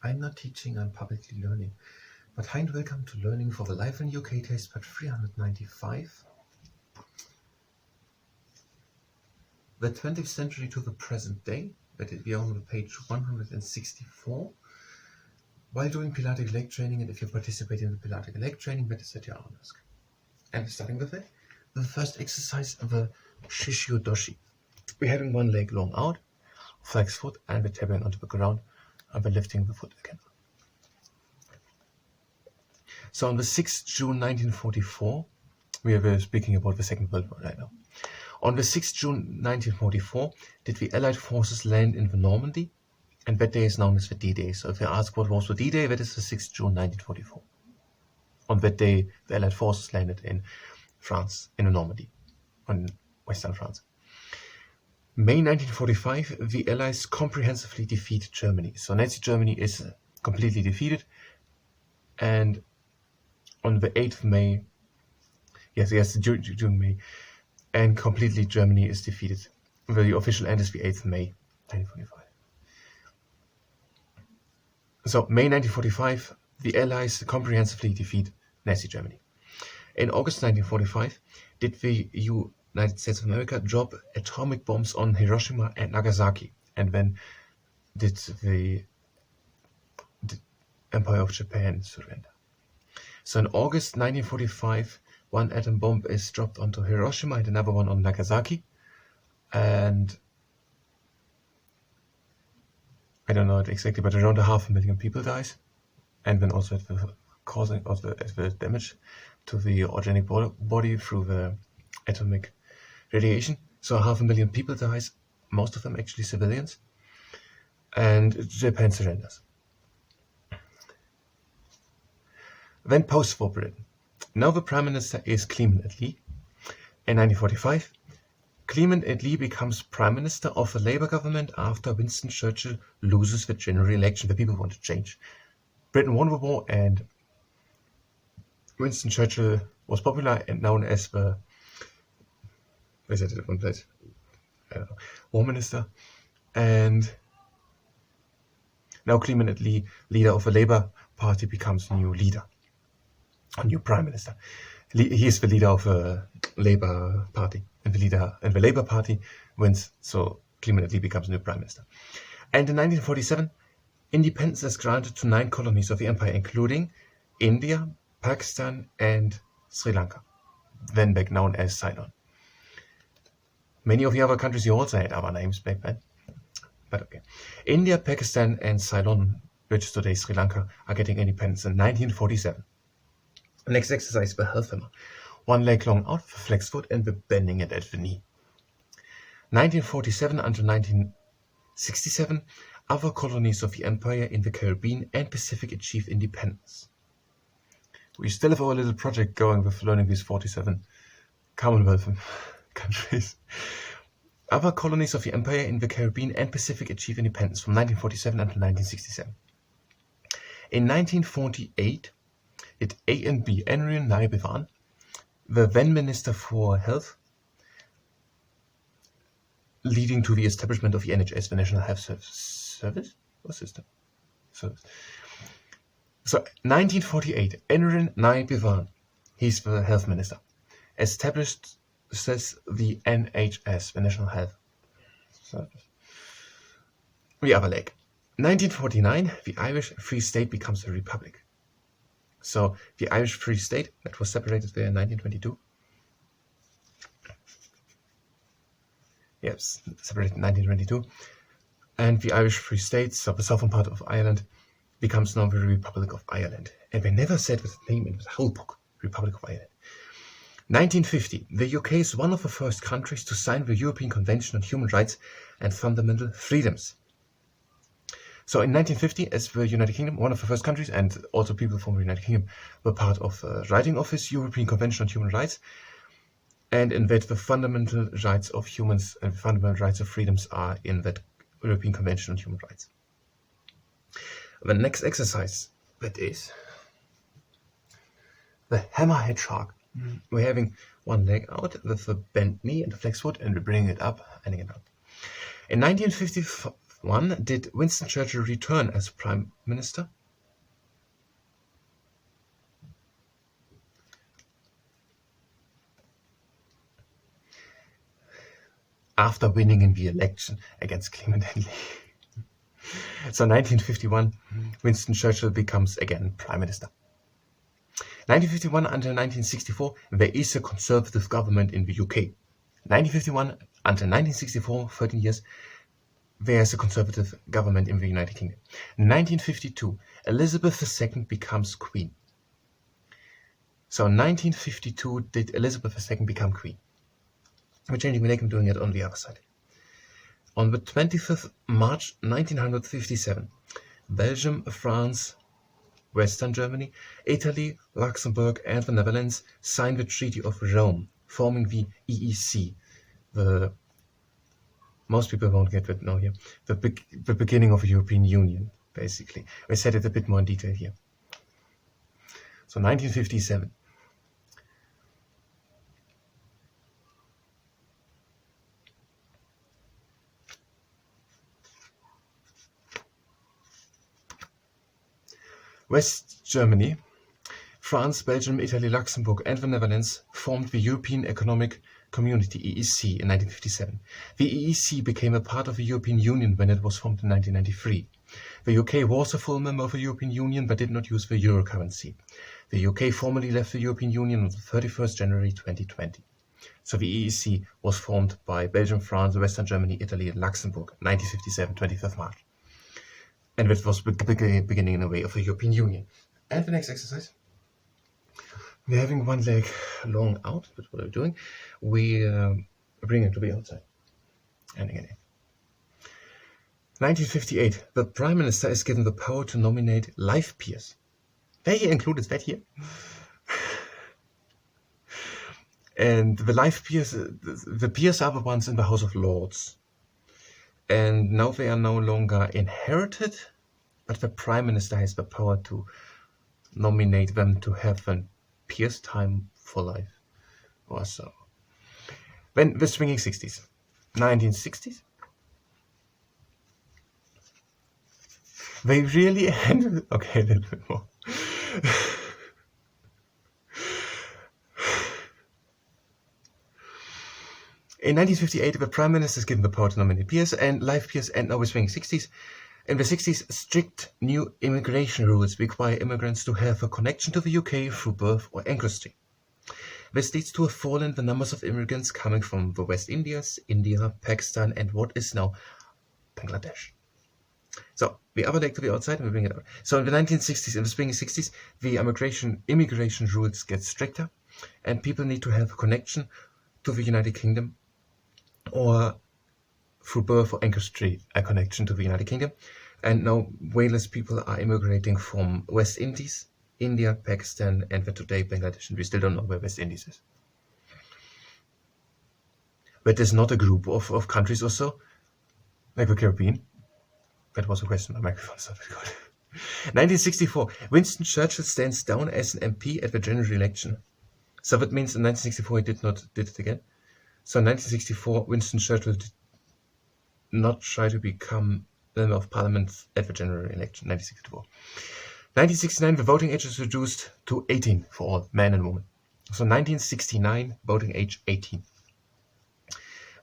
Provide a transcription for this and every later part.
I'm not teaching, I'm publicly learning. But hi and welcome to Learning for the Life in UK Test Part 395. The 20th century to the present day, that we are on page 164. While doing Pilatic leg training, and if you participate in the Pilatic leg training, better set your arm mask. And starting with it, the first exercise, the Shishio Doshi. We're having one leg long out, flex foot, and we're tapping onto the ground, and we're lifting the foot again. So on the 6th June 1944, we were speaking about the Second World War right now. On the 6th June 1944, did the Allied forces land in the Normandy? And that day is known as the D-Day. So if you ask what was the D-Day, that is the 6th June 1944. On that day, the Allied forces landed in France, in the Normandy, in Western France. May 1945, the Allies comprehensively defeat Germany. So Nazi Germany is completely defeated. And on the 8th May, during May, and completely Germany is defeated. The official end is the 8th May 1945. So May 1945, the Allies comprehensively defeat Nazi Germany. In August 1945, did the United States of America drop atomic bombs on Hiroshima and Nagasaki? And when did the Empire of Japan surrender? So in August 1945, one atom bomb is dropped onto Hiroshima and another one on Nagasaki. And I don't know it exactly, but around 500,000 people dies. And then also causing the damage to the organic body through the atomic radiation. So 500,000 people dies, most of them actually civilians. And Japan surrenders. Then post-war Britain. Now the Prime Minister is Clement Attlee. In 1945, Clement Attlee becomes Prime Minister of the Labour government after Winston Churchill loses the general election. The people want to change. Britain won the war, and Winston Churchill was popular and known as the War Minister. And now Clement Attlee, leader of the Labour Party, becomes new leader. A new Prime Minister. He is the leader of the Labour Party, and the Labour Party wins, so Clement Attlee becomes new Prime Minister. And in 1947, independence is granted to 9 colonies of the empire, including India, Pakistan, and Sri Lanka, then back known as Ceylon. Many of the other countries also had other names back then, but okay. India, Pakistan, and Ceylon, which is today Sri Lanka, are getting independence in 1947. Next exercise, the half hammer. One leg long out, the flex foot, and the bending it at the knee. 1947 until 1967, other colonies of the empire in the Caribbean and Pacific achieved independence. We still have our little project going with learning these 47 Commonwealth countries. Other colonies of the empire in the Caribbean and Pacific achieved independence from 1947 until 1967. In 1948, did A&B, Enrin Naibivan, the then Minister for Health, leading to the establishment of the NHS, the National Health Service or System. So 1948, Enrin Naibivan, he's the Health Minister, established the NHS, the National Health Service. The other leg. 1949, the Irish Free State becomes a republic. So the Irish Free State, that was separated there in 1922. Yes, separated in 1922. And the Irish Free State, so the southern part of Ireland, becomes now the Republic of Ireland. And they never said with the name in the whole book, Republic of Ireland. 1950, the UK is one of the first countries to sign the European Convention on Human Rights and Fundamental Freedoms. So in 1950, as the United Kingdom, one of the first countries, and also people from the United Kingdom were part of writing of this European Convention on Human Rights, and in that the fundamental rights of humans and fundamental rights of freedoms are in that European Convention on Human Rights. The next exercise, that is the hammerhead shark. We're having one leg out with the bent knee and the flex foot, and we bring it up and again out. In 1955, One, did Winston Churchill return as Prime Minister? After winning in the election against Clement Attlee. So 1951, Winston Churchill becomes again Prime Minister. 1951 until 1964, there is a Conservative government in the UK. 1951 until 1964, 13 years, there is a Conservative government in the United Kingdom. 1952, Elizabeth II becomes Queen. So 1952 did Elizabeth II become Queen. We're changing the name, doing it on the other side. On the 25th March 1957, Belgium, France, Western Germany, Italy, Luxembourg, and the Netherlands signed the Treaty of Rome, forming the EEC. Most people won't get it now here. The beginning of the European Union, basically. We said it a bit more in detail here. So 1957. West Germany, France, Belgium, Italy, Luxembourg, and the Netherlands formed the European Economic Community, EEC, in 1957. The EEC became a part of the European Union when it was formed in 1993. The UK was a full member of the European Union but did not use the euro currency. The UK formally left the European Union on the 31st January 2020. So the EEC was formed by Belgium, France, Western Germany, Italy, and Luxembourg, 1957, 25th March. And that was the beginning in a way of the European Union. And the next exercise. We're having one leg long out, but what are we doing? We bring it to the outside. And again in. 1958, the Prime Minister is given the power to nominate life peers. They included that here. And the life peers, the peers are the ones in the House of Lords. And now they are no longer inherited, but the Prime Minister has the power to nominate them to have a peer's time for life or so. Then the swinging 60s. 1960s. They really ended. Okay, a little bit more. In 1958, the Prime Minister is given the power to nominate peers and life peers, and now we're swinging 60s. In the 60s, strict new immigration rules require immigrants to have a connection to the UK through birth or ancestry. This leads to a fall in the numbers of immigrants coming from the West Indies, India, Pakistan, and what is now Bangladesh. So the other leg to the outside, and we bring it out. So in the 1960s, in the spring 60s, the immigration rules get stricter, and people need to have a connection to the United Kingdom, or through birth or ancestry, a connection to the United Kingdom. And now way less people are immigrating from West Indies, India, Pakistan, and today Bangladesh, and we still don't know where West Indies is. But there's not a group of countries or so, like the Caribbean. That was a question, my microphone started good. 1964, Winston Churchill stands down as an MP at the general election. So that means in 1964 he did it again. So in 1964, Winston Churchill did not try to become Member of Parliament at the general election, 1964. 1969, the voting age is reduced to 18 for all, men and women. So 1969, voting age 18.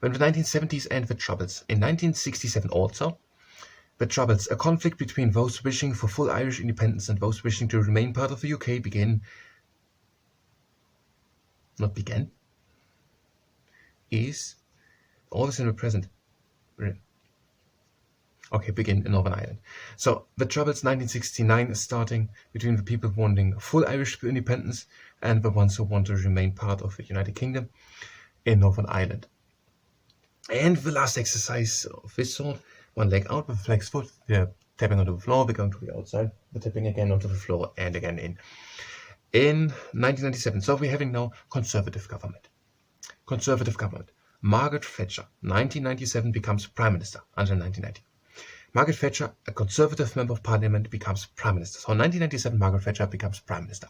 When the 1970s and the Troubles. In 1967 also, the Troubles, a conflict between those wishing for full Irish independence and those wishing to remain part of the UK is always in the present. Okay, begin in Northern Ireland. So the Troubles 1969 starting between the people wanting full Irish independence and the ones who want to remain part of the United Kingdom in Northern Ireland. And the last exercise of this sort, one leg out with a flex foot, we're tapping onto the floor, we're going to the outside, we're tapping again onto the floor and again in. In 1997, so we're having now Conservative government. Conservative government. Margaret Thatcher, 1997, becomes Prime Minister until 1990. Margaret Thatcher, a Conservative Member of Parliament, becomes Prime Minister. So in 1997, Margaret Thatcher becomes Prime Minister.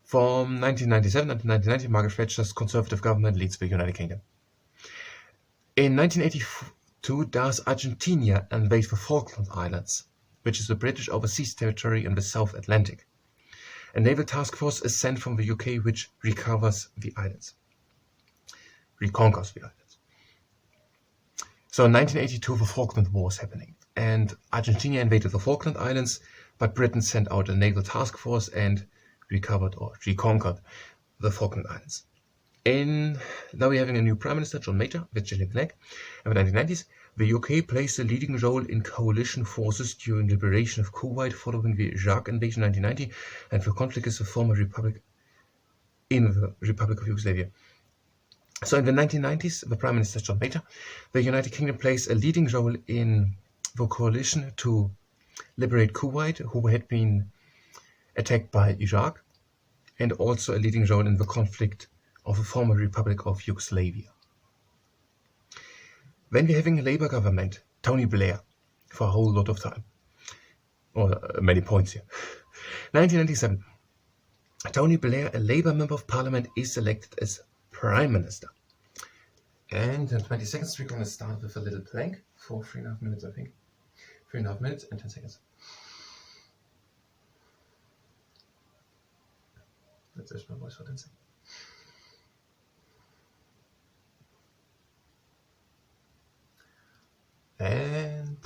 From 1997 until 1990, Margaret Thatcher's Conservative government leads the United Kingdom. In 1982, 2. Does Argentina invade the Falkland Islands, which is the British overseas territory in the South Atlantic? A naval task force is sent from the UK which reconquers the islands. So in 1982, the Falkland War was happening, and Argentina invaded the Falkland Islands, but Britain sent out a naval task force and recovered or reconquered the Falkland Islands. Now we're having a new Prime Minister, John Major, with Gillian Flagg. In the 1990s, the UK plays a leading role in coalition forces during liberation of Kuwait following the Iraq invasion in 1990 and the conflict is the former Republic of Yugoslavia. So in the 1990s, the Prime Minister, John Major, the United Kingdom plays a leading role in the coalition to liberate Kuwait, who had been attacked by Iraq, and also a leading role in the conflict of the former Republic of Yugoslavia. When we're having a Labour government, Tony Blair, for a whole lot of time, or many points here. 1997, Tony Blair, a Labour Member of Parliament, is elected as Prime Minister. And in 20 seconds, we're going to start with a little plank for 3.5 minutes, I think. 3.5 minutes and 10 seconds. Let's just my voice for 10 seconds. And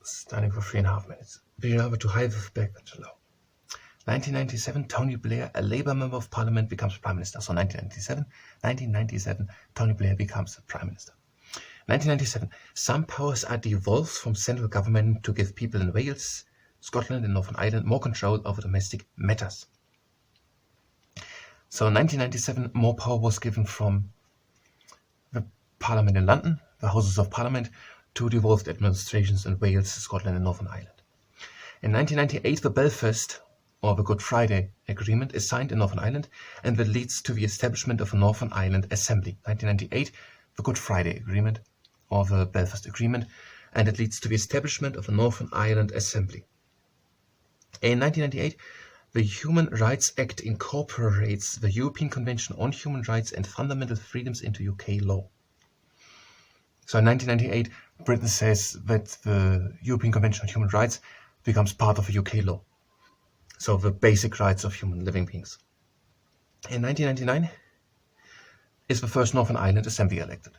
starting for 3.5 minutes. Be able to high with backbench low. 1997, Tony Blair, a Labour Member of Parliament, becomes Prime Minister. So 1997, Tony Blair becomes Prime Minister. 1997, some powers are devolved from central government to give people in Wales, Scotland and Northern Ireland more control over domestic matters. So in 1997, more power was given from the Parliament in London, the Houses of Parliament, to devolved administrations in Wales, Scotland and Northern Ireland. In 1998, the Belfast, or the Good Friday Agreement, is signed in Northern Ireland, and that leads to the establishment of a Northern Ireland Assembly. 1998, the Good Friday Agreement, or the Belfast Agreement, and it leads to the establishment of a Northern Ireland Assembly. In 1998, the Human Rights Act incorporates the European Convention on Human Rights and Fundamental Freedoms into UK law. So in 1998, Britain says that the European Convention on Human Rights becomes part of UK law. So the basic rights of human living beings. In 1999 is the first Northern Ireland Assembly elected.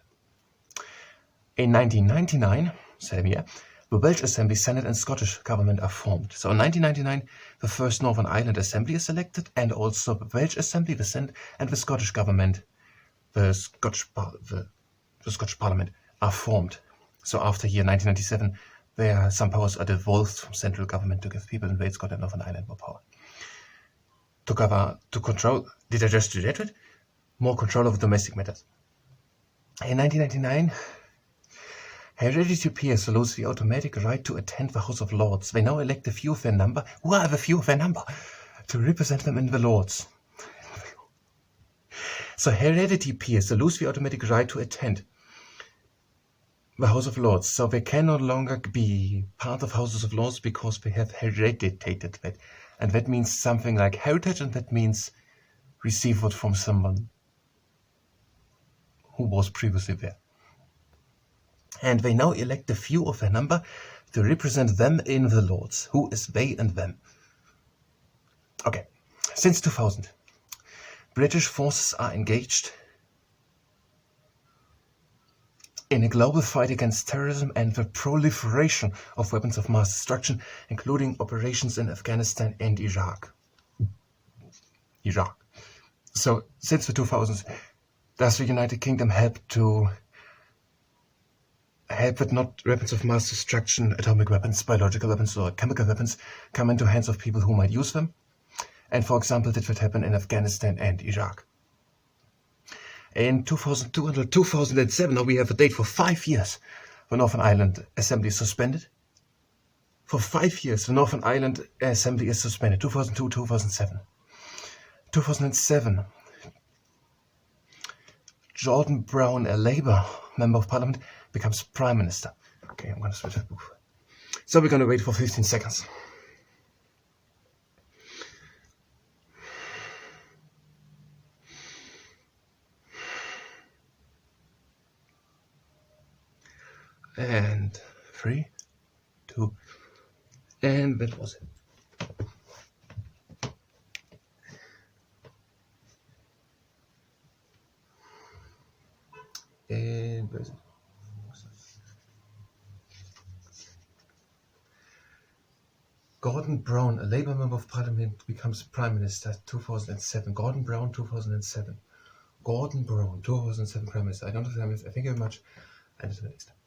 In 1999, same year, the Welsh Assembly, Senate and Scottish government are formed. So in 1999, the first Northern Ireland Assembly is elected, and also the Welsh Assembly, the Senate and the Scottish government, the Scottish Parliament are formed. So after year 1997, some powers are devolved from central government to give people in Wales, Scotland and Northern Ireland more power. To control, did I just do that? More control over domestic matters. In 1999, hereditary peers lose the automatic right to attend the House of Lords. They now elect a few of their number, who are the few of their number, to represent them in the Lords. So hereditary peers lose the automatic right to attend the House of Lords. So they can no longer be part of Houses of Lords because they have hereditated that. And that means something like heritage, and that means receive it from someone who was previously there. And they now elect a few of their number to represent them in the Lords. Who is they and them? Okay, since 2000, British forces are engaged in a global fight against terrorism and the proliferation of weapons of mass destruction, including operations in Afghanistan and Iraq. So since the 2000s, does the United Kingdom help that not weapons of mass destruction, atomic weapons, biological weapons or chemical weapons come into hands of people who might use them? And for example, did that happen in Afghanistan and Iraq? In 2002 until 2007, now we have a date for 5 years, the Northern Ireland Assembly is suspended. For 5 years, the Northern Ireland Assembly is suspended, 2002, 2007. 2007, Jordan Brown, a Labour Member of Parliament, becomes Prime Minister. Okay, I'm going to switch that book. So we're going to wait for 15 seconds. And 3, 2, and that was it. And where is it? Gordon Brown, a Labour Member of Parliament, becomes Prime Minister 2007. Gordon Brown, 2007. Gordon Brown, 2007 Prime Minister. I don't have time. Thank you very much. And until next time.